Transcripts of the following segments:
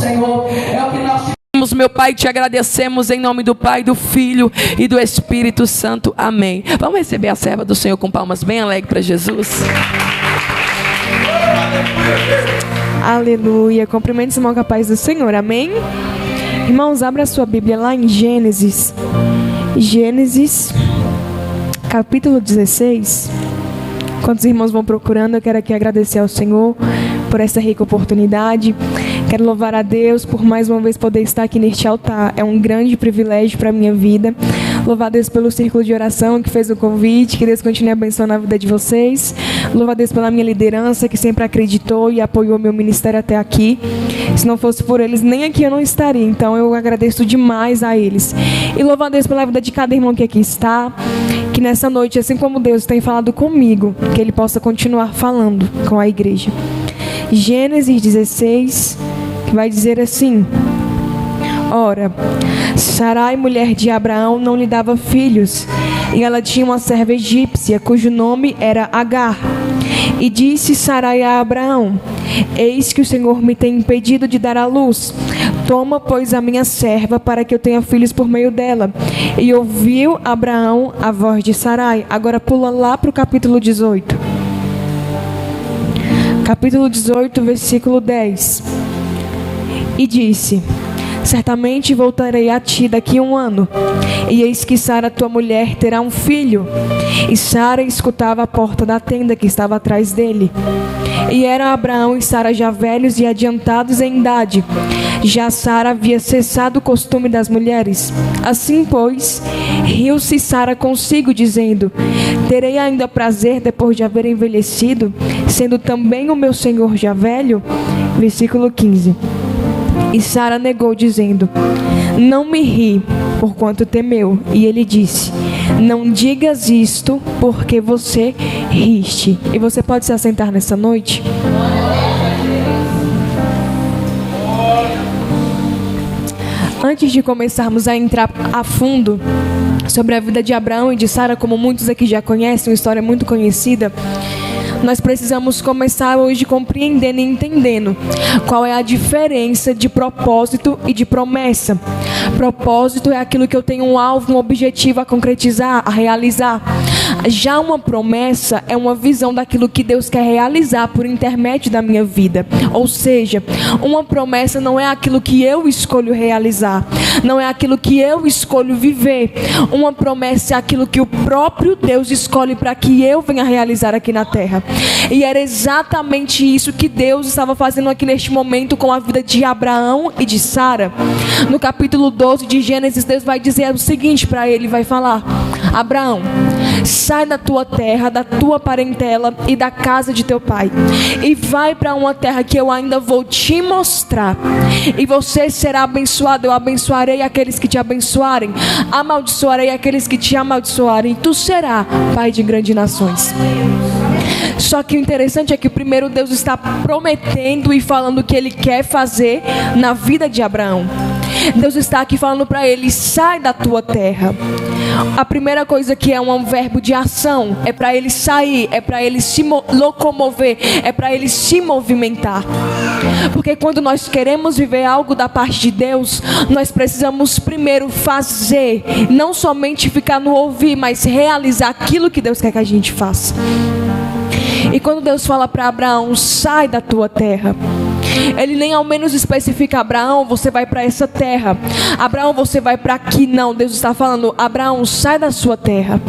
Senhor. É o que nós temos, meu Pai, te agradecemos em nome do Pai, do Filho e do Espírito Santo. Amém. Vamos receber a serva do Senhor com palmas bem alegres para Jesus. Aleluia. Cumprimentos, irmão, com a paz do Senhor. Amém. Irmãos, abra a sua Bíblia lá em Gênesis. Gênesis, capítulo 16. Quantos irmãos vão procurando, eu quero aqui agradecer ao Senhor por essa rica oportunidade. Quero louvar a Deus por mais uma vez poder estar aqui neste altar. É um grande privilégio para a minha vida. Louvar a Deus pelo círculo de oração que fez o convite. Que Deus continue abençoando a vida de vocês. Louvar a Deus pela minha liderança que sempre acreditou e apoiou meu ministério até aqui. Se não fosse por eles, nem aqui eu não estaria. Então eu agradeço demais a eles. E louvar a Deus pela vida de cada irmão que aqui está. Que nessa noite, assim como Deus tem falado comigo, que Ele possa continuar falando com a igreja. Gênesis 16, que vai dizer assim: Ora, Sarai, mulher de Abraão, não lhe dava filhos, e ela tinha uma serva egípcia, cujo nome era Agar. E disse Sarai a Abraão: Eis que o Senhor me tem impedido de dar à luz. Toma, pois, a minha serva, para que eu tenha filhos por meio dela. E ouviu Abraão a voz de Sarai. Agora pula lá para o capítulo 18. Capítulo 18, versículo 10. E disse: Certamente voltarei a ti daqui a 1 ano, e eis que Sara, tua mulher, terá um filho. E Sara escutava a porta da tenda que estava atrás dele. E eram Abraão e Sara já velhos e adiantados em idade. Já Sara havia cessado o costume das mulheres. Assim, pois, riu-se Sara consigo, dizendo: Terei ainda prazer depois de haver envelhecido, sendo também o meu senhor já velho? Versículo 15. E Sara negou, dizendo: Não me ri, porquanto temeu. E ele disse: Não digas isto, porque você riste. E você pode se assentar nessa noite? Antes de começarmos a entrar a fundo sobre a vida de Abraão e de Sara, como muitos aqui já conhecem, uma história muito conhecida, nós precisamos começar hoje compreendendo e entendendo qual é a diferença de propósito e de promessa. Propósito é aquilo que eu tenho um alvo, um objetivo a concretizar, a realizar. Já uma promessa é uma visão daquilo que Deus quer realizar por intermédio da minha vida. Ou seja, uma promessa não é aquilo que eu escolho realizar, não é aquilo que eu escolho viver. Uma promessa é aquilo que o próprio Deus escolhe para que eu venha realizar aqui na terra. E era exatamente isso que Deus estava fazendo aqui neste momento com a vida de Abraão e de Sara. No capítulo 12 de Gênesis, Deus vai dizer o seguinte para ele, vai falar: Abraão, sai da tua terra, da tua parentela e da casa de teu pai, e vai para uma terra que eu ainda vou te mostrar, e você será abençoado. Eu abençoarei aqueles que te abençoarem, amaldiçoarei aqueles que te amaldiçoarem, tu serás pai de grandes nações. Só que o interessante é que primeiro Deus está prometendo e falando o que Ele quer fazer na vida de Abraão. Deus está aqui falando para ele: sai da tua terra. A primeira coisa que é um verbo de ação, é para ele sair, é para ele se locomover, é para ele se movimentar. Porque quando nós queremos viver algo da parte de Deus, nós precisamos primeiro fazer, não somente ficar no ouvir, mas realizar aquilo que Deus quer que a gente faça. E quando Deus fala para Abraão: sai da tua terra, Ele nem ao menos especifica: Abraão, você vai para essa terra, Abraão, você vai para aqui. Não, Deus está falando: Abraão, sai da sua terra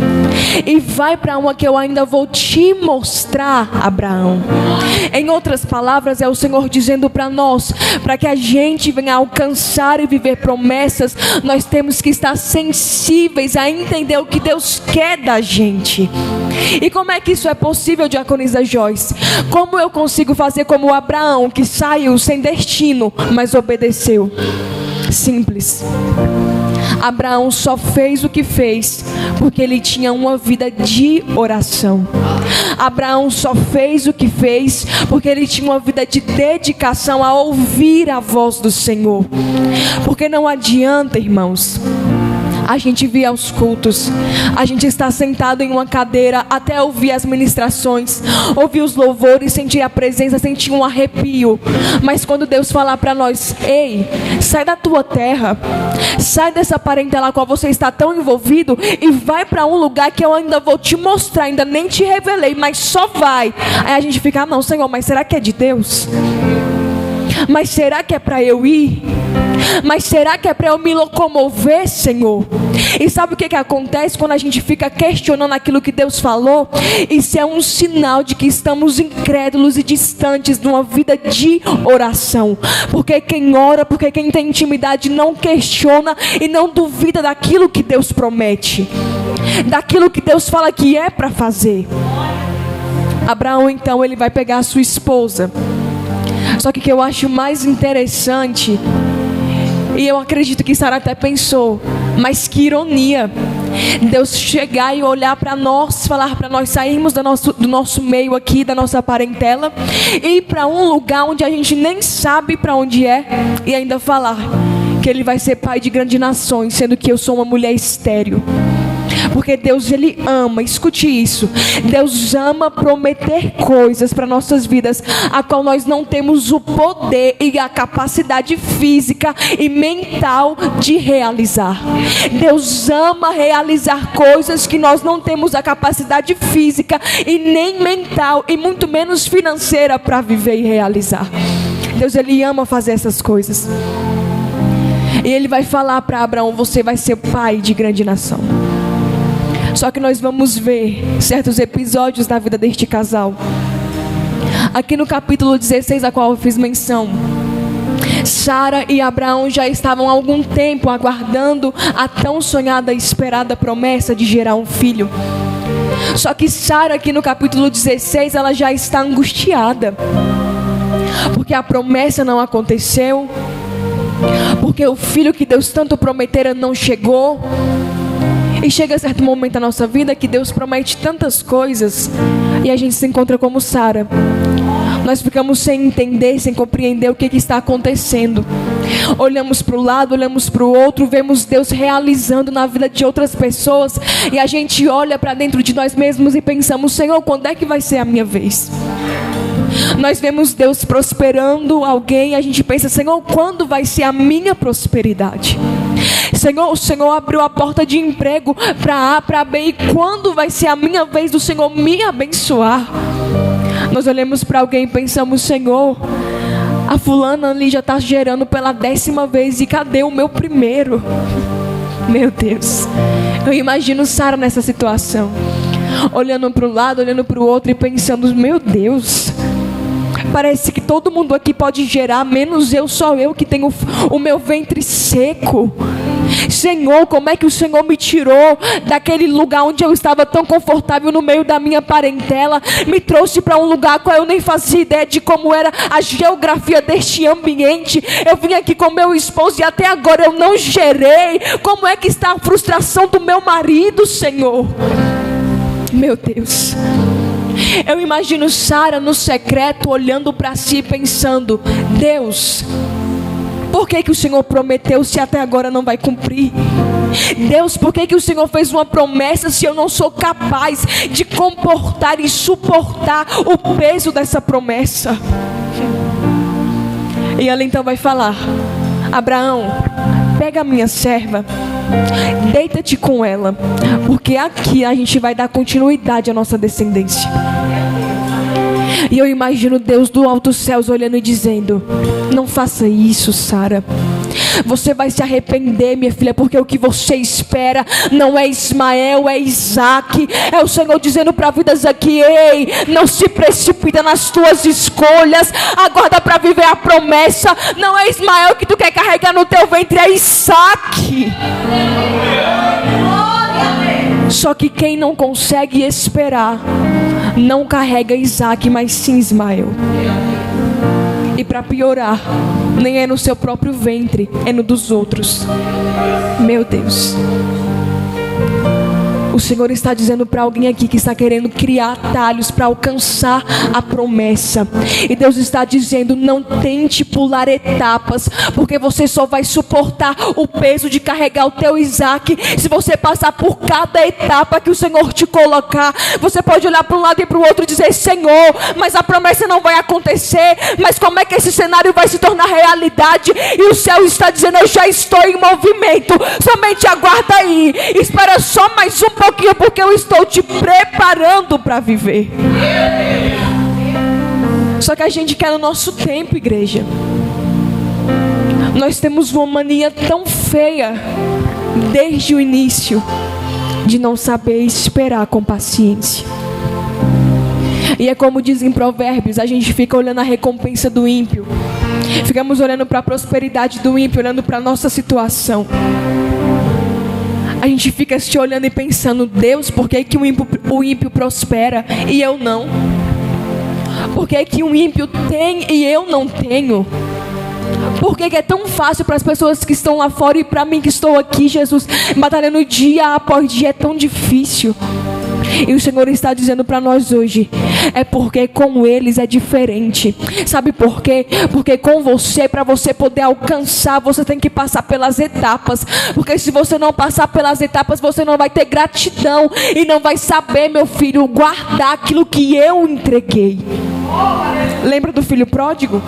e vai para uma que eu ainda vou te mostrar, Abraão. Em outras palavras, é o Senhor dizendo para nós, para que a gente venha alcançar e viver promessas, nós temos que estar sensíveis a entender o que Deus quer da gente. E como é que isso é possível, diaconisa Joyce? Como eu consigo fazer como Abraão, que saiu sem destino, mas obedeceu? Simples. Abraão só fez o que fez porque ele tinha uma vida de oração. Abraão só fez o que fez porque ele tinha uma vida de dedicação a ouvir a voz do Senhor. Porque não adianta, irmãos, a gente vir aos cultos, a gente está sentado em uma cadeira até ouvir as ministrações, ouvir os louvores, sentir a presença, sentir um arrepio. Mas quando Deus falar para nós: ei, sai da tua terra, sai dessa parentela a qual você está tão envolvido e vai para um lugar que eu ainda vou te mostrar, ainda nem te revelei, mas só vai. Aí a gente fica: não, Senhor, mas será que é de Deus? Mas será que é para eu ir? Mas será que é para eu me locomover, Senhor? E sabe o que acontece quando a gente fica questionando aquilo que Deus falou? Isso é um sinal de que estamos incrédulos e distantes de uma vida de oração. Porque quem ora, porque quem tem intimidade não questiona e não duvida daquilo que Deus promete, daquilo que Deus fala que é para fazer. Abraão, então, ele vai pegar a sua esposa. Só que o que eu acho mais interessante, e eu acredito que Sara até pensou, mas que ironia, Deus chegar e olhar para nós, falar para nós sairmos do nosso meio aqui, da nossa parentela, e ir para um lugar onde a gente nem sabe para onde é, e ainda falar que ele vai ser pai de grandes nações, sendo que eu sou uma mulher estéril. Porque Deus, ele ama, escute isso, Deus ama prometer coisas para nossas vidas, a qual nós não temos o poder e a capacidade física e mental de realizar. Deus ama realizar coisas que nós não temos a capacidade física e nem mental e muito menos financeira para viver e realizar. Deus, ele ama fazer essas coisas. E ele vai falar para Abraão: você vai ser pai de grande nação. Só que nós vamos ver certos episódios da vida deste casal. Aqui no capítulo 16, a qual eu fiz menção, Sara e Abraão já estavam há algum tempo aguardando a tão sonhada e esperada promessa de gerar um filho. Só que Sara, aqui no capítulo 16, ela já está angustiada, porque a promessa não aconteceu, porque o filho que Deus tanto prometera não chegou. E chega certo momento da nossa vida que Deus promete tantas coisas e a gente se encontra como Sara. Nós ficamos sem entender, sem compreender o que está acontecendo. Olhamos para o lado, olhamos para o outro, vemos Deus realizando na vida de outras pessoas, e a gente olha para dentro de nós mesmos e pensamos: Senhor, quando é que vai ser a minha vez? Nós vemos Deus prosperando alguém e a gente pensa: Senhor, quando vai ser a minha prosperidade? Senhor, o Senhor abriu a porta de emprego para A, para B, e quando vai ser a minha vez do Senhor me abençoar? Nós olhamos para alguém e pensamos: Senhor, a fulana ali já está gerando pela 10ª vez, e cadê o meu primeiro? Meu Deus, eu imagino Sara nessa situação, olhando para o lado, olhando para o outro e pensando: meu Deus, parece que todo mundo aqui pode gerar, menos eu, só eu que tenho o meu ventre seco. Senhor, como é que o Senhor me tirou daquele lugar onde eu estava tão confortável no meio da minha parentela, me trouxe para um lugar qual eu nem fazia ideia de como era a geografia deste ambiente. Eu vim aqui com meu esposo e até agora eu não gerei. Como é que está a frustração do meu marido, Senhor? Meu Deus, eu imagino Sara no secreto olhando para si e pensando: Deus, por que o Senhor prometeu se até agora não vai cumprir? Deus, por que o Senhor fez uma promessa se eu não sou capaz de comportar e suportar o peso dessa promessa? E ela então vai falar: Abraão, pega a minha serva, deita-te com ela, porque aqui a gente vai dar continuidade à nossa descendência. E eu imagino Deus do alto céus olhando e dizendo: não faça isso, Sara. Você vai se arrepender, minha filha, porque o que você espera não é Ismael, é Isaac. É o Senhor dizendo para vidas aqui: ei, não se precipita nas tuas escolhas, aguarda para viver a promessa. Não é Ismael que tu quer carregar no teu ventre, é Isaac. Só que quem não consegue esperar não carrega Isaac, mas sim Ismael. E para piorar, nem é no seu próprio ventre, é no dos outros. Meu Deus, Senhor está dizendo para alguém aqui que está querendo criar atalhos para alcançar a promessa. E Deus está dizendo: não tente pular etapas, porque você só vai suportar o peso de carregar o teu Isaac se você passar por cada etapa que o Senhor te colocar. Você pode olhar para um lado e para o outro e dizer: Senhor, mas a promessa não vai acontecer, mas como é que esse cenário vai se tornar realidade? E o céu está dizendo: eu já estou em movimento, somente aguarda aí, espera só mais um pouquinho, porque eu estou te preparando para viver. Só que a gente quer no nosso tempo, igreja. Nós temos uma mania tão feia desde o início de não saber esperar com paciência. E é como dizem Provérbios: a gente fica olhando a recompensa do ímpio, ficamos olhando para a prosperidade do ímpio, olhando para a nossa situação. A gente fica se olhando e pensando: Deus, por que que o ímpio prospera e eu não? Por que que o ímpio tem e eu não tenho? Por que que é tão fácil para as pessoas que estão lá fora e para mim que estou aqui, Jesus, batalhando dia após dia? É tão difícil. E o Senhor está dizendo para nós hoje: é porque com eles é diferente. Sabe por quê? Porque com você, para você poder alcançar, você tem que passar pelas etapas. Porque se você não passar pelas etapas, você não vai ter gratidão e não vai saber, meu filho, guardar aquilo que eu entreguei. Lembra do filho pródigo?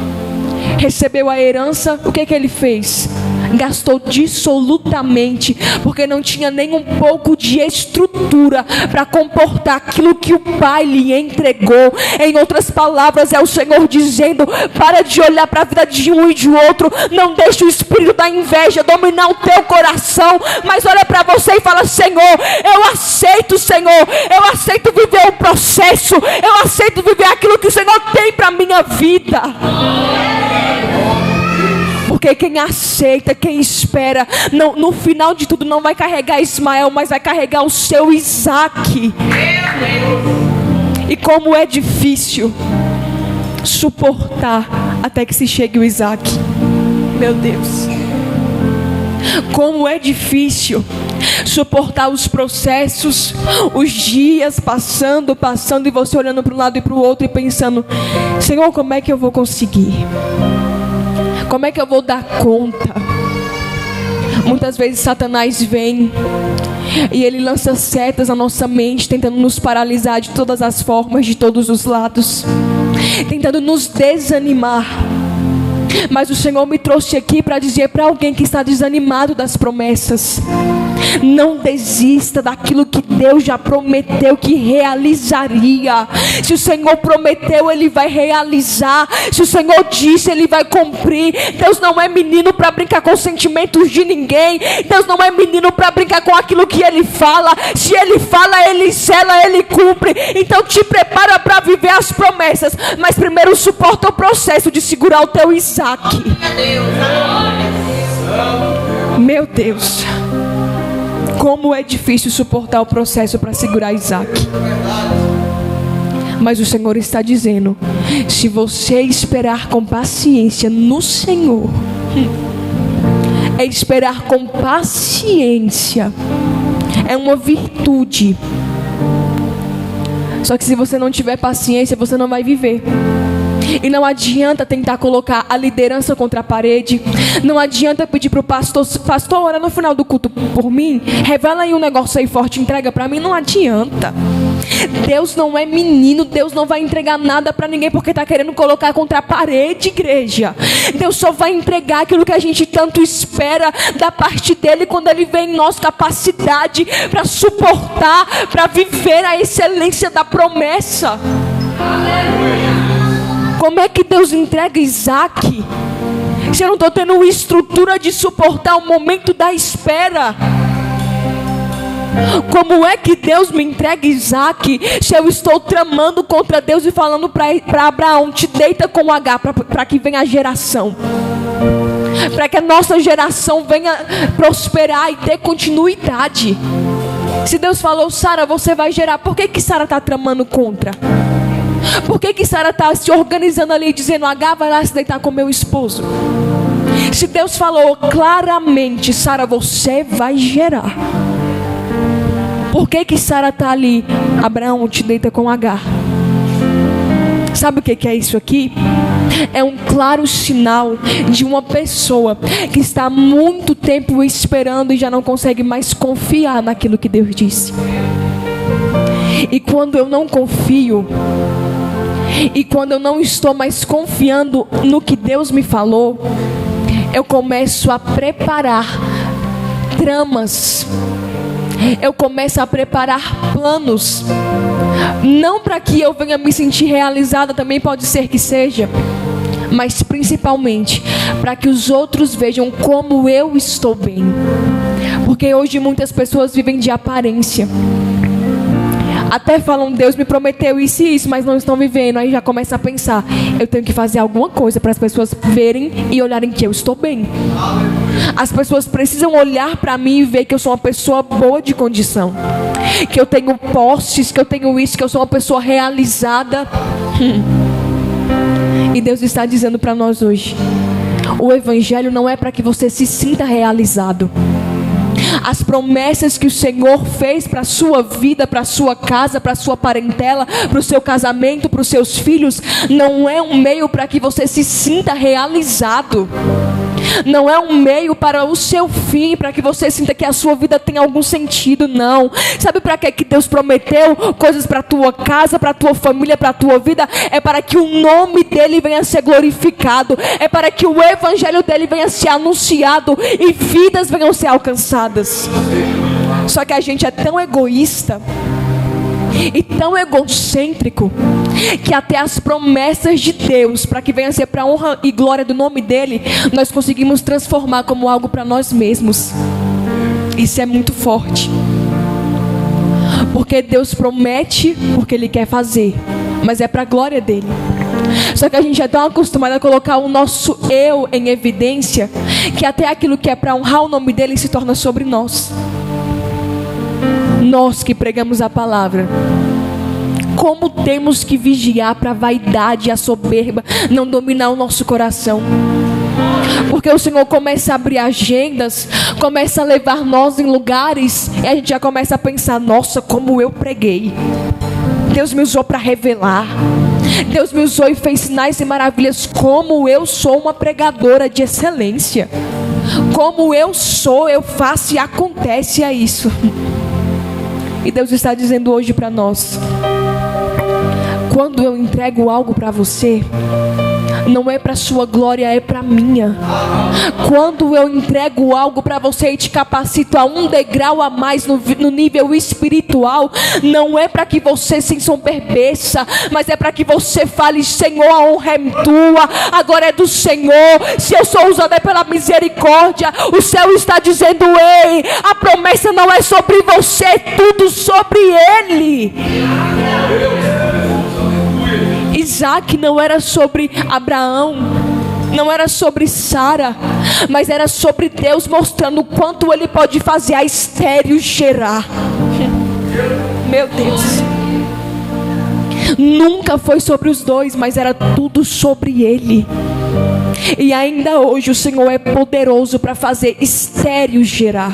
Recebeu a herança, o que que ele fez? Gastou dissolutamente, porque não tinha nem um pouco de estrutura para comportar aquilo que o pai lhe entregou. Em outras palavras, é o Senhor dizendo: para de olhar para a vida de um e de outro, não deixe o espírito da inveja dominar o teu coração, mas olha para você e fala: Senhor, eu aceito, Senhor, eu aceito viver o processo, eu aceito viver aquilo que o Senhor tem para a minha vida. Porque quem aceita, quem espera, não, no final de tudo não vai carregar Ismael, mas vai carregar o seu Isaac. E como é difícil suportar até que se chegue o Isaac. Meu Deus, como é difícil suportar os processos, os dias passando e você olhando para um lado e para o outro e pensando: Senhor, como é que eu vou conseguir? Como é que eu vou dar conta? Muitas vezes Satanás vem e ele lança setas na nossa mente, tentando nos paralisar de todas as formas, de todos os lados, tentando nos desanimar. Mas o Senhor me trouxe aqui para dizer para alguém que está desanimado das promessas: não desista daquilo que Deus já prometeu que realizaria. Se o Senhor prometeu, Ele vai realizar. Se o Senhor disse, Ele vai cumprir. Deus não é menino para brincar com os sentimentos de ninguém. Deus não é menino para brincar com aquilo que Ele fala. Se Ele fala, Ele sela, Ele cumpre. Então te prepara para viver as promessas, mas primeiro suporta o processo de segurar o teu Isaac. Meu Deus, como é difícil suportar o processo para segurar Isaac. Mas o Senhor está dizendo: se você esperar com paciência no Senhor, é esperar com paciência, é uma virtude. Só que se você não tiver paciência, você não vai viver. E não adianta tentar colocar a liderança contra a parede. Não adianta pedir para o pastor: pastor, ora no final do culto por mim, revela aí um negócio aí forte, entrega para mim. Não adianta. Deus não é menino, Deus não vai entregar nada para ninguém porque está querendo colocar contra a parede, igreja. Deus só vai entregar aquilo que a gente tanto espera da parte dele, quando ele vê em nós capacidade para suportar, para viver a excelência da promessa. Como é que Deus entrega Isaac se eu não estou tendo estrutura de suportar o momento da espera? Como é que Deus me entrega Isaac se eu estou tramando contra Deus e falando para Abraão: te deita com H para que venha a geração, para que a nossa geração venha prosperar e ter continuidade? Se Deus falou: Sara, você vai gerar, por que Sara está tramando contra? Por que Sara está se organizando ali, dizendo: H, vai lá se deitar com meu esposo? Se Deus falou claramente: Sara, você vai gerar. Por que Sara está ali? Abraão, te deita com Agar. Sabe o que é isso aqui? É um claro sinal de uma pessoa que está há muito tempo esperando e já não consegue mais confiar naquilo que Deus disse. E quando eu não confio, e quando eu não estou mais confiando no que Deus me falou, eu começo a preparar tramas, eu começo a preparar planos, não para que eu venha me sentir realizada, também pode ser que seja, mas principalmente para que os outros vejam como eu estou bem. Porque hoje muitas pessoas vivem de aparência, até falam, Deus me prometeu isso e isso, mas não estão vivendo. Aí já começa a pensar, eu tenho que fazer alguma coisa para as pessoas verem e olharem que eu estou bem. As pessoas precisam olhar para mim e ver que eu sou uma pessoa boa de condição, que eu tenho posses, que eu tenho isso, que eu sou uma pessoa realizada. E Deus está dizendo para nós hoje, o evangelho não é para que você se sinta realizado. As promessas que o Senhor fez para a sua vida, para a sua casa, para a sua parentela, para o seu casamento, para os seus filhos, não é um meio para que você se sinta realizado. Não é um meio para o seu fim, para que você sinta que a sua vida tem algum sentido, não. Sabe para que Deus prometeu coisas para a tua casa, para a tua família, para a tua vida? É para que o nome dele venha ser glorificado, é para que o evangelho dele venha ser anunciado e vidas venham ser alcançadas. Só que a gente é tão egoísta e tão egocêntrico que até as promessas de Deus, para que venha ser para a honra e glória do nome dele, nós conseguimos transformar como algo para nós mesmos. Isso é muito forte, porque Deus promete porque ele quer fazer, mas é para a glória dele. Só que a gente é tão acostumado a colocar o nosso eu em evidência, que até aquilo que é para honrar o nome dele se torna sobre nós. Nós que pregamos a palavra, como temos que vigiar para a vaidade e a soberba não dominar o nosso coração. Porque o Senhor começa a abrir agendas, começa a levar nós em lugares, e a gente já começa a pensar, nossa, como eu preguei. Deus me usou para revelar, Deus me usou e fez sinais e maravilhas. Como eu sou uma pregadora de excelência, como eu sou, eu faço e acontece isso. E Deus está dizendo hoje para nós, quando eu entrego algo para você, não é para sua glória, é para minha. Quando eu entrego algo para você e te capacito a um degrau a mais no nível espiritual, não é para que você se ensoberbeça, mas é para que você fale, Senhor, a honra é tua, agora é do Senhor. Se eu sou usado é pela misericórdia. O céu está dizendo, ei, a promessa não é sobre você, é tudo sobre Ele. Isaac não era sobre Abraão, não era sobre Sara, mas era sobre Deus mostrando o quanto Ele pode fazer a estéril gerar. Meu Deus, nunca foi sobre os dois, mas era tudo sobre Ele. E ainda hoje o Senhor é poderoso para fazer estéril gerar.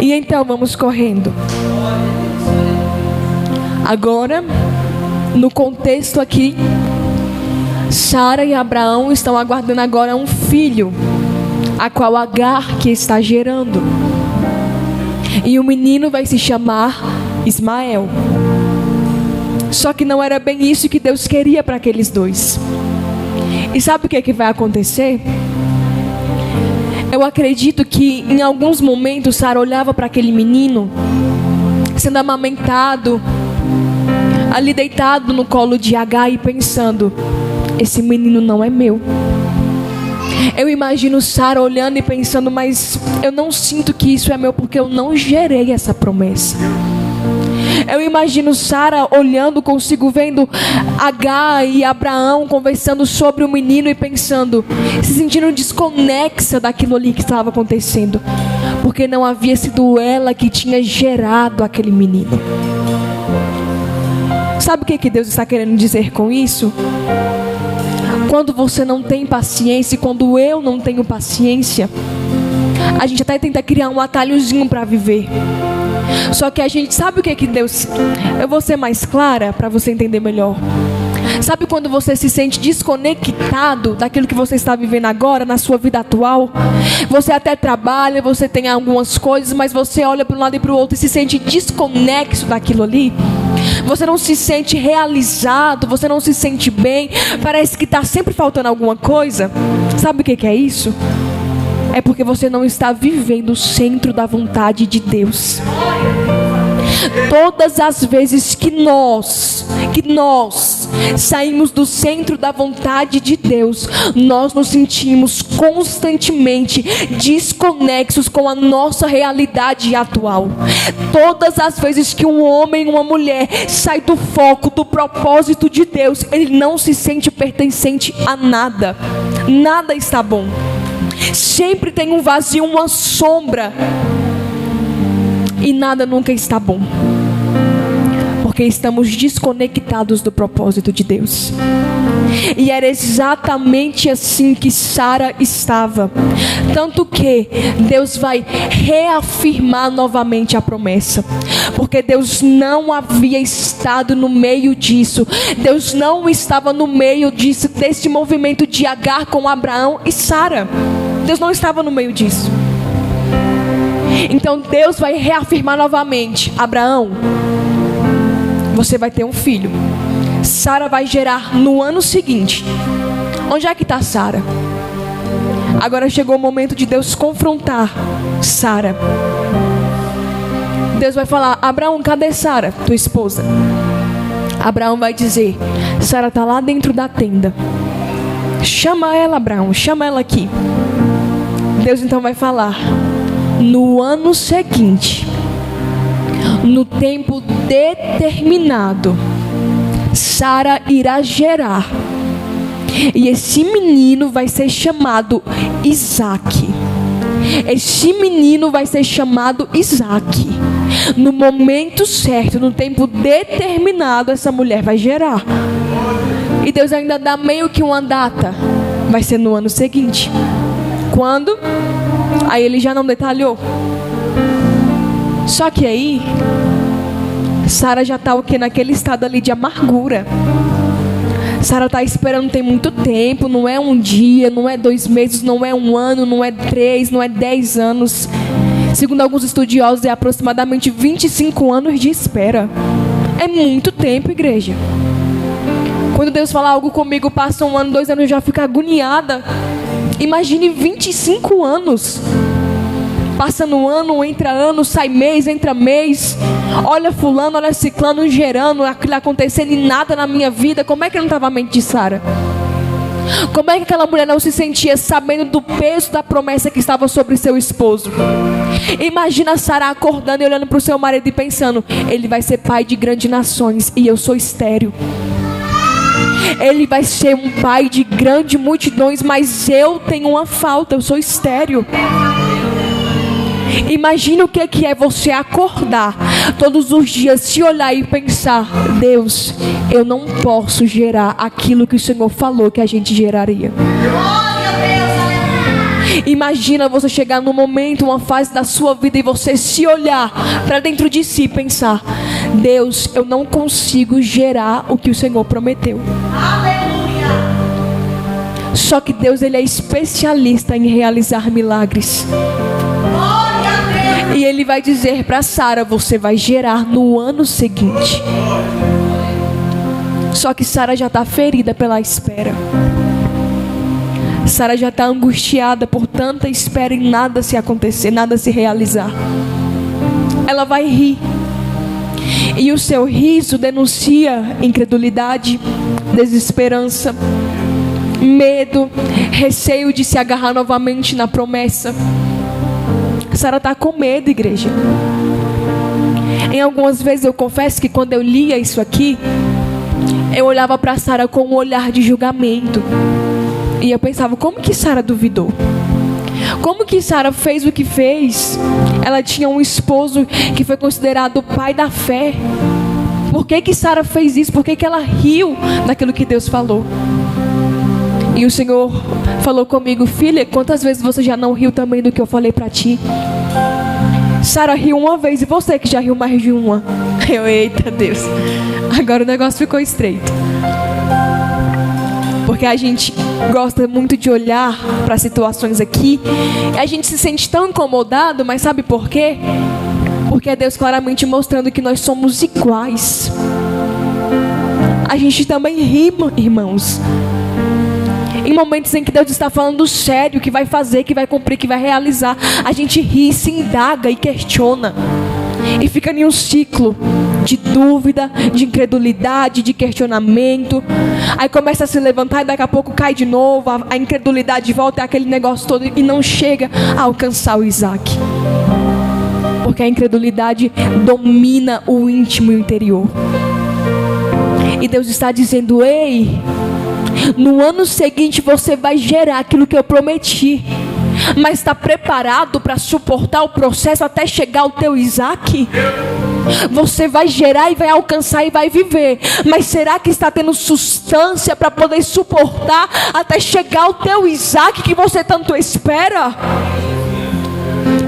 E então vamos correndo. Agora, no contexto aqui, Sara e Abraão estão aguardando agora um filho, a qual Agar que está gerando. E o menino vai se chamar Ismael. Só que não era bem isso que Deus queria para aqueles dois. E sabe o que é que vai acontecer? Eu acredito que em alguns momentos Sara olhava para aquele menino sendo amamentado, ali deitado no colo de Agar, e pensando, esse menino não é meu. Eu imagino Sara olhando e pensando, mas eu não sinto que isso é meu, porque eu não gerei essa promessa. Eu imagino Sara olhando consigo, vendo Agar e Abraão conversando sobre o menino e pensando, se sentindo desconexa daquilo ali que estava acontecendo, porque não havia sido ela que tinha gerado aquele menino. Sabe o que Deus está querendo dizer com isso? Quando você não tem paciência, e quando eu não tenho paciência, a gente até tenta criar um atalhozinho para viver. Só que a gente sabe o que é que Deus... Eu vou ser mais clara para você entender melhor. Sabe quando você se sente desconectado daquilo que você está vivendo agora, na sua vida atual? Você até trabalha, você tem algumas coisas, mas você olha para um lado e para o outro e se sente desconexo daquilo ali. Você não se sente realizado, você não se sente bem, parece que está sempre faltando alguma coisa. Sabe o que é isso? É porque você não está vivendo o centro da vontade de Deus. Todas as vezes que nós saímos do centro da vontade de Deus, nós nos sentimos constantemente desconexos com a nossa realidade atual. Todas as vezes que um homem, uma mulher sai do foco, do propósito de Deus, ele não se sente pertencente a nada. Nada está bom. Sempre tem um vazio, uma sombra. E nada nunca está bom. Porque estamos desconectados do propósito de Deus. E era exatamente assim que Sara estava. Tanto que Deus vai reafirmar novamente a promessa. Porque Deus não havia estado no meio disso. Deus não estava no meio disso, desse movimento de Agar com Abraão e Sara. Deus não estava no meio disso. Então Deus vai reafirmar novamente: Abraão, você vai ter um filho. Sara vai gerar no ano seguinte. Onde é que está Sara? Agora chegou o momento de Deus confrontar Sara. Deus vai falar: Abraão, cadê Sara, tua esposa? Abraão vai dizer: Sara está lá dentro da tenda. Chama ela, Abraão, chama ela aqui. Deus então vai falar: no ano seguinte, no tempo determinado, Sara irá gerar. E esse menino vai ser chamado Isaque. Esse menino vai ser chamado Isaque. No momento certo, no tempo determinado, essa mulher vai gerar. E Deus ainda dá meio que uma data. Vai ser no ano seguinte. Quando? Aí ele já não detalhou. Só que aí Sara já está o que? Naquele estado ali de amargura. Sara está esperando tem muito tempo. Não é um dia, não é 2 meses, não é 1 ano, não é 3, não é 10 anos. Segundo alguns estudiosos, é aproximadamente 25 anos de espera. É muito tempo, igreja. Quando Deus fala algo comigo, passa 1 ano, 2 anos, eu já fico agoniada. Imagine 25 anos. Passa no ano, entra ano, sai mês, entra mês. Olha fulano, olha ciclano gerando, aquilo acontecendo e nada na minha vida. Como é que não estava a mente de Sara? Como é que aquela mulher não se sentia sabendo do peso da promessa que estava sobre seu esposo? Imagina Sara acordando e olhando para o seu marido e pensando: ele vai ser pai de grandes nações e eu sou estéril. Ele vai ser um pai de grandes multidões, mas eu tenho uma falta, eu sou estéril. Imagina o que é você acordar todos os dias, se olhar e pensar: Deus, eu não posso gerar aquilo que o Senhor falou que a gente geraria. Imagina você chegar num momento, uma fase da sua vida, e você se olhar para dentro de si e pensar: Deus, eu não consigo gerar o que o Senhor prometeu. Só que Deus, ele é especialista em realizar milagres. E ele vai dizer para Sara: você vai gerar no ano seguinte. Só que Sara já está ferida pela espera. Sara já está angustiada por tanta espera e nada se acontecer, nada se realizar. Ela vai rir. E o seu riso denuncia incredulidade, desesperança, medo, receio de se agarrar novamente na promessa. Sara está com medo, igreja. Em algumas vezes eu confesso que quando eu lia isso aqui, eu olhava para Sara com um olhar de julgamento. E eu pensava: como que Sara duvidou? Como que Sara fez o que fez? Ela tinha um esposo que foi considerado o pai da fé. Por que que Sara fez isso? Por que que ela riu daquilo que Deus falou? E o Senhor falou comigo: filha, quantas vezes você já não riu também do que eu falei para ti? Sara riu uma vez, e você que já riu mais de uma? Eita Deus, agora o negócio ficou estreito. Porque a gente gosta muito de olhar para situações aqui, e a gente se sente tão incomodado, mas sabe por quê? Porque é Deus claramente mostrando que nós somos iguais. A gente também ri, irmãos, em momentos em que Deus está falando sério, que vai fazer, que vai cumprir, que vai realizar. A gente ri, se indaga e questiona, e fica em um ciclo de dúvida, de incredulidade, de questionamento. Aí começa a se levantar e daqui a pouco cai de novo. A incredulidade volta, é aquele negócio todo, e não chega a alcançar o Isaac. Porque a incredulidade domina o íntimo e o interior. E Deus está dizendo: ei, no ano seguinte você vai gerar aquilo que eu prometi. Mas está preparado para suportar o processo até chegar o teu Isaac? Você vai gerar e vai alcançar e vai viver, mas será que está tendo substância para poder suportar até chegar o teu Isaac que você tanto espera?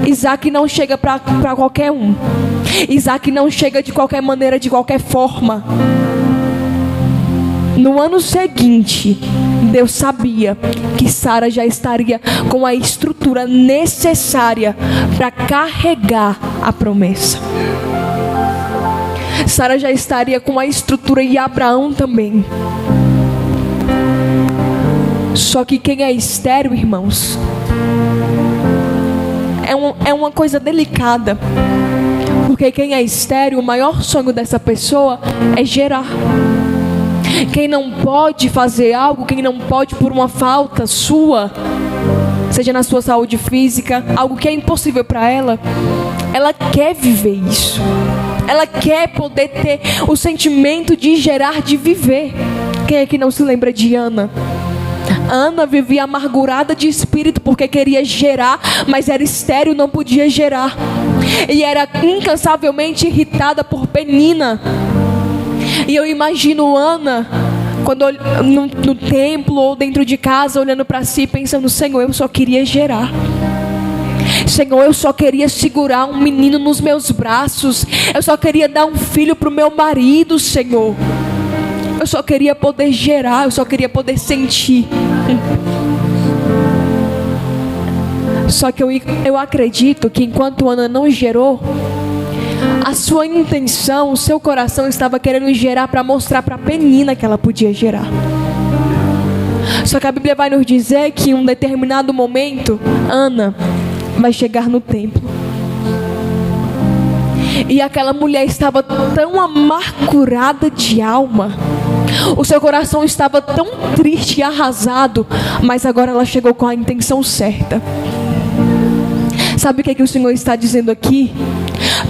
Isaac não chega para qualquer um. Isaac não chega de qualquer maneira, de qualquer forma. No ano seguinte, Deus sabia que Sara já estaria com a estrutura necessária para carregar a promessa. Sara já estaria com a estrutura, e Abraão também. Só que quem é estéril, irmãos, é uma coisa delicada. Porque quem é estéril, o maior sonho dessa pessoa é gerar. Quem não pode fazer algo, quem não pode por uma falta sua, seja na sua saúde física, algo que é impossível para ela, ela quer viver isso. Ela quer poder ter o sentimento de gerar, de viver. Quem é que não se lembra de Ana? Ana vivia amargurada de espírito porque queria gerar, mas era estéril, não podia gerar. E era incansavelmente irritada por Penina. E eu imagino Ana, quando no templo ou dentro de casa, olhando para si, pensando: Senhor, eu só queria gerar. Senhor, eu só queria segurar um menino nos meus braços. Eu só queria dar um filho para o meu marido, Senhor. Eu só queria poder gerar, eu só queria poder sentir. Só que eu acredito que enquanto Ana não gerou, a sua intenção, o seu coração estava querendo gerar para mostrar para Penina que ela podia gerar. Só que a Bíblia vai nos dizer que em um determinado momento, Ana vai chegar no templo. E aquela mulher estava tão amargurada de alma, o seu coração estava tão triste e arrasado, mas agora ela chegou com a intenção certa. Sabe o que o Senhor está dizendo aqui?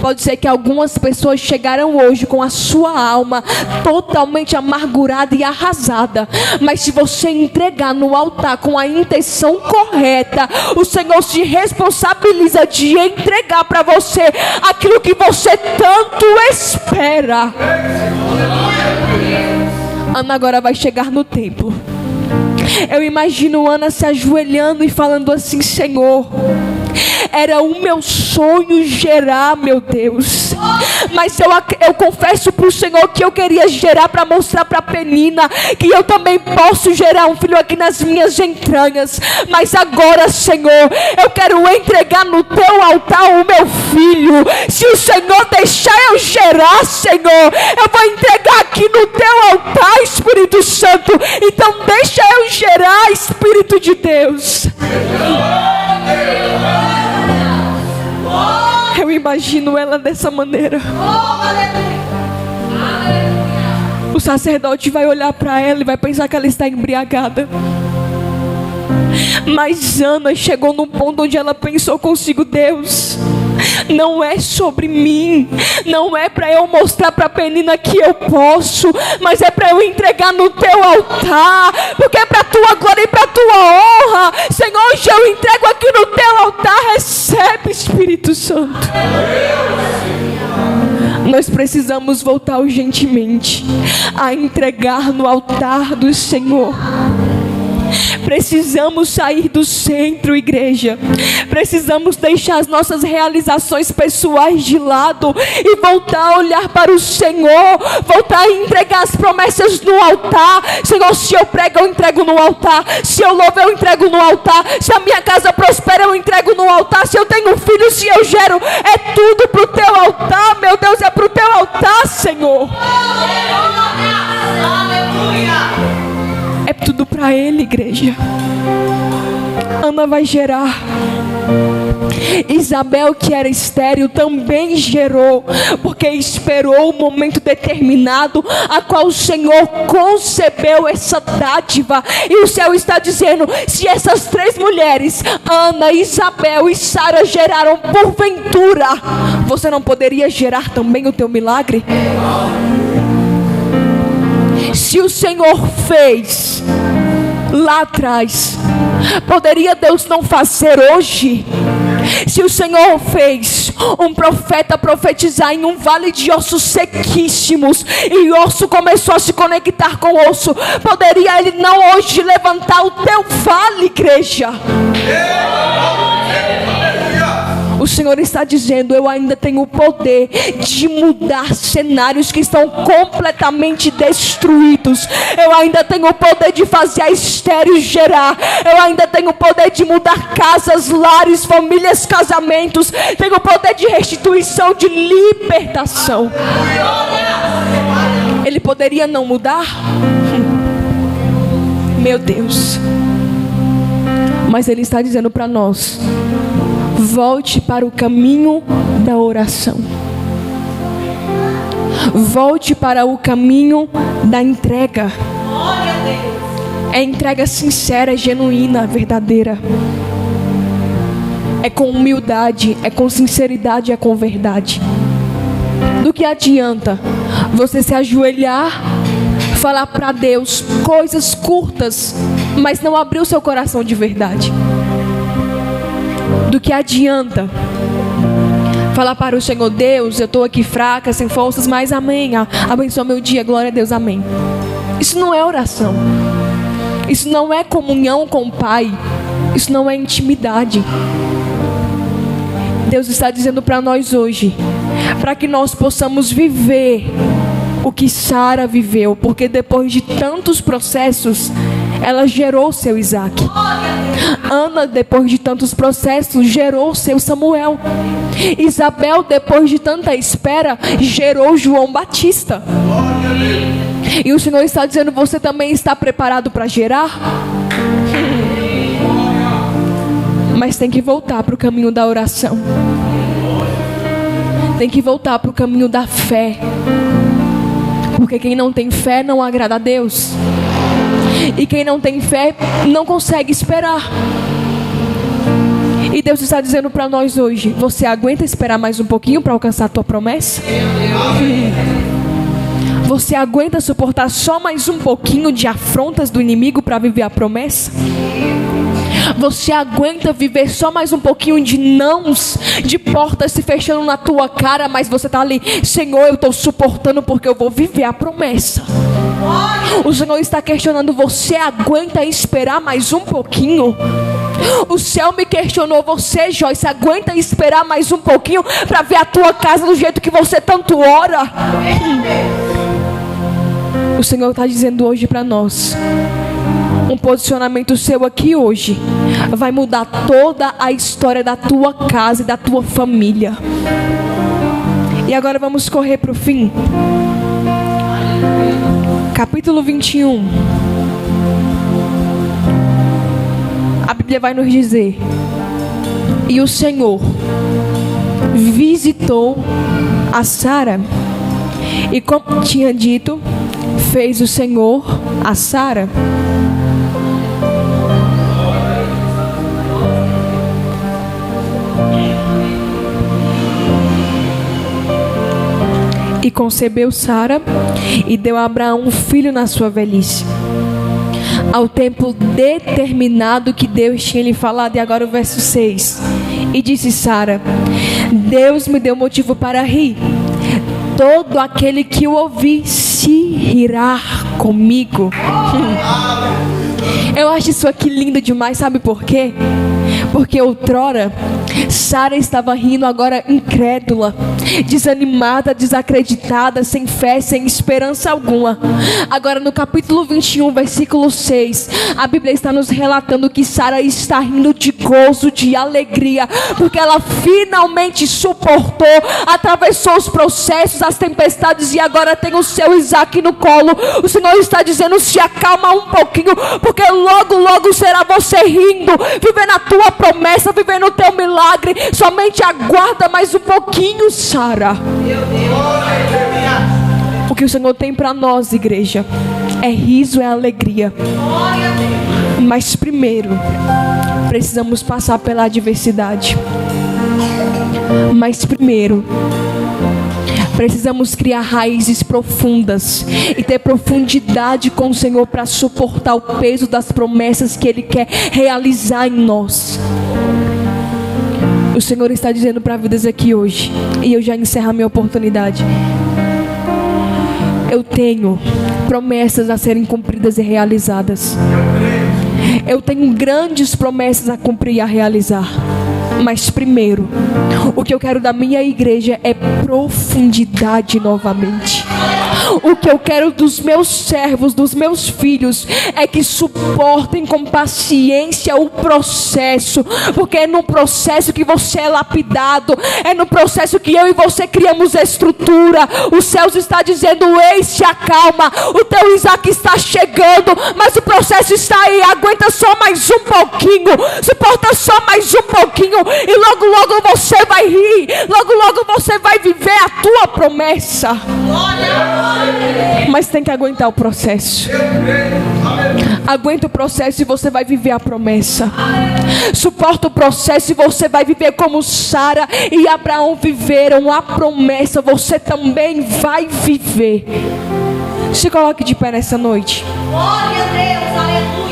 Pode ser que algumas pessoas chegaram hoje com a sua alma totalmente amargurada e arrasada, mas se você entregar no altar com a intenção correta, o Senhor se responsabiliza de entregar para você aquilo que você tanto espera. Ana agora vai chegar no templo. Eu imagino Ana se ajoelhando e falando assim: Senhor, era o meu sonho gerar, meu Deus, mas eu confesso para o Senhor que eu queria gerar para mostrar para Penina que eu também posso gerar um filho aqui nas minhas entranhas. Mas agora, Senhor, eu quero entregar no teu altar o meu filho. Se o Senhor deixar eu gerar, Senhor, eu vou entregar aqui no teu altar, Espírito Santo. Então deixa eu gerar, Espírito de Deus. Eu imagino ela dessa maneira. O sacerdote vai olhar para ela e vai pensar que ela está embriagada. Mas Ana chegou num ponto onde ela pensou consigo: Deus, não é sobre mim, não é para eu mostrar para Penina que eu posso, mas é para eu entregar no teu altar, porque é para tua glória e para tua honra. Senhor, hoje eu entrego aqui no teu altar. Recebe, Espírito Santo. Nós precisamos voltar urgentemente a entregar no altar do Senhor. Precisamos sair do centro, igreja. Precisamos deixar as nossas realizações pessoais de lado e voltar a olhar para o Senhor, voltar a entregar as promessas no altar. Senhor, se eu prego, eu entrego no altar. Se eu louvo, eu entrego no altar. Se a minha casa prospera, eu entrego no altar. Se eu tenho filho, se eu gero, é tudo pro teu altar, meu Deus, é pro teu altar, Senhor. É tudo para Ele, igreja. Ana vai gerar. Isabel, que era estéril, também gerou, porque esperou o momento determinado a qual o Senhor concebeu essa dádiva. E o céu está dizendo: se essas 3 mulheres, Ana, Isabel e Sara, geraram porventura, você não poderia gerar também o teu milagre? Se o Senhor fez lá atrás, poderia Deus não fazer hoje? Se o Senhor fez um profeta profetizar em um vale de ossos sequíssimos, e o osso começou a se conectar com o osso, poderia Ele não hoje levantar o teu vale, igreja? O Senhor está dizendo: eu ainda tenho o poder de mudar cenários que estão completamente destruídos. Eu ainda tenho o poder de fazer a estéril gerar. Eu ainda tenho o poder de mudar casas, lares, famílias, casamentos. Tenho o poder de restituição, de libertação. Ele poderia não mudar? Meu Deus. Mas Ele está dizendo para nós: volte para o caminho da oração. Volte para o caminho da entrega. É entrega sincera, genuína, verdadeira. É com humildade, é com sinceridade, é com verdade. Do que adianta você se ajoelhar, falar para Deus coisas curtas, mas não abrir o seu coração de verdade? Do que adianta falar para o Senhor: Deus, eu estou aqui fraca, sem forças, mas amém, abençoa meu dia, glória a Deus, amém. Isso não é oração. Isso não é comunhão com o Pai. Isso não é intimidade. Deus está dizendo para nós hoje, para que nós possamos viver o que Sara viveu, porque depois de tantos processos, ela gerou seu Isaac. Ana, depois de tantos processos, gerou seu Samuel. Isabel, depois de tanta espera, gerou João Batista. E o Senhor está dizendo: você também está preparado para gerar? Mas tem que voltar para o caminho da oração. Tem que voltar para o caminho da fé. Porque quem não tem fé não agrada a Deus. E quem não tem fé não consegue esperar. E Deus está dizendo para nós hoje: você aguenta esperar mais um pouquinho para alcançar a tua promessa? Você aguenta suportar só mais um pouquinho de afrontas do inimigo para viver a promessa? Você aguenta viver só mais um pouquinho de nãos, de portas se fechando na tua cara, mas você está ali: Senhor, eu estou suportando porque eu vou viver a promessa. O Senhor está questionando: você aguenta esperar mais um pouquinho? O céu me questionou: você, Joyce, aguenta esperar mais um pouquinho para ver a tua casa do jeito que você tanto ora? O Senhor está dizendo hoje para nós: um posicionamento seu aqui hoje vai mudar toda a história da tua casa e da tua família. E agora vamos correr para o fim. Capítulo 21. A Bíblia vai nos dizer: e o Senhor visitou a Sara, e como tinha dito, fez o Senhor a Sara. E concebeu Sara e deu a Abraão um filho na sua velhice, ao tempo determinado que Deus tinha lhe falado. E agora o verso 6. E disse Sara: Deus me deu motivo para rir. Todo aquele que o ouvir se rirá comigo. Eu acho isso aqui lindo demais, sabe por quê? Porque outrora Sara estava rindo, agora incrédula, desanimada, desacreditada, sem fé, sem esperança alguma. Agora no capítulo 21, versículo 6, a Bíblia está nos relatando que Sara está rindo de gozo, de alegria, porque ela finalmente suportou, atravessou os processos, as tempestades, e agora tem o seu Isaac no colo. O Senhor está dizendo: se acalma um pouquinho, porque logo, logo será você rindo, vivendo a tua promessa, vivendo o teu milagre. Somente aguarda mais um pouquinho, Sara. O que o Senhor tem para nós, igreja, é riso, é alegria. Mas primeiro precisamos passar pela adversidade. Mas primeiro precisamos criar raízes profundas e ter profundidade com o Senhor para suportar o peso das promessas que Ele quer realizar em nós. O Senhor está dizendo para vidas aqui hoje, e eu já encerro a minha oportunidade. Eu tenho promessas a serem cumpridas e realizadas. Eu tenho grandes promessas a cumprir e a realizar. Mas primeiro, o que eu quero da minha igreja é profundidade novamente. O que eu quero dos meus servos, dos meus filhos, é que suportem com paciência o processo, porque é no processo que você é lapidado, é no processo que eu e você criamos estrutura. Os céus está dizendo: ei, se acalma, o teu Isaac está chegando, mas o processo está aí, aguenta só mais um pouquinho, suporta só mais um pouquinho, e logo logo você vai rir, logo logo você vai viver a tua promessa. Mas tem que aguentar o processo. Aguenta o processo e você vai viver a promessa. Suporta o processo e você vai viver como Sara e Abraão viveram a promessa. Você também vai viver. Se coloque de pé nessa noite. Glória a Deus, aleluia.